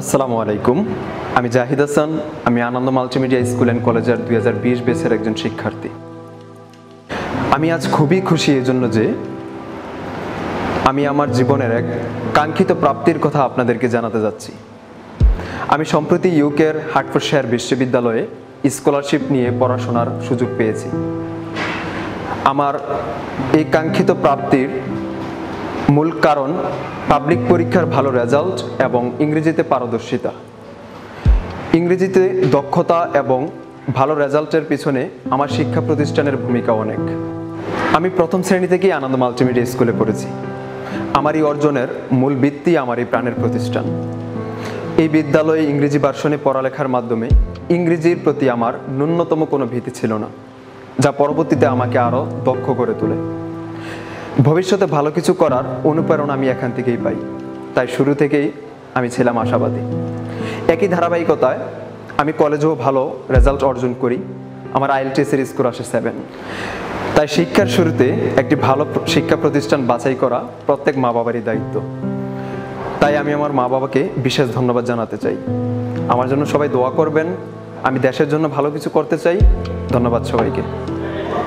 আসসালামু আলাইকুম। আমি জাহিদ হাসান। আমি আনন্দ মাল্টিমিডিয়া স্কুল অ্যান্ড কলেজের 2020 ব্যাচের একজন শিক্ষার্থী। আমি আজ খুবই খুশি এজন্য যে আমি আমার জীবনের এক কাঙ্ক্ষিত প্রাপ্তির কথা আপনাদেরকে জানাতে যাচ্ছি। আমি সম্প্রতি ইউকের হার্টফোর্ডশায়ার বিশ্ববিদ্যালয়ে স্কলারশিপ নিয়ে পড়াশোনার সুযোগ পেয়েছি। আমার এই কাঙ্ক্ষিত প্রাপ্তির মূল কারণ পাবলিক পরীক্ষার ভালো রেজাল্ট এবং ইংরেজিতে পারদর্শিতা। ইংরেজিতে দক্ষতা এবং ভালো রেজাল্টের পিছনে আমার শিক্ষা প্রতিষ্ঠানের ভূমিকা অনেক। আমি প্রথম শ্রেণী থেকেই আনন্দ মাল্টিমিডিয়া স্কুলে পড়েছি। আমার এই অর্জনের মূল ভিত্তি আমার এই প্রাণের প্রতিষ্ঠান। এই বিদ্যালয়ে ইংরেজি ভার্সনে পড়ালেখার মাধ্যমে ইংরেজির প্রতি আমার ন্যূনতম কোনো ভীতি ছিল না, যা পরবর্তীতে আমাকে আরও দক্ষ করে তোলে। ভবিষ্যতে ভালো কিছু করার অনুপ্রেরণা আমি এখান থেকেই পাই, তাই শুরু থেকেই আমি ছিলাম আশাবাদী। একই ধারাবাহিকতায় আমি কলেজেও ভালো রেজাল্ট অর্জন করি। আমার IELTS-এর স্কোর আসে 7। তাই শিক্ষার শুরুতে একটি ভালো শিক্ষা প্রতিষ্ঠান বাছাই করা প্রত্যেক মা বাবারই দায়িত্ব। তাই আমি আমার মা বাবাকে বিশেষ ধন্যবাদ জানাতে চাই। আমার জন্য সবাই দোয়া করবেন। আমি দেশের জন্য ভালো কিছু করতে চাই। ধন্যবাদ সবাইকে।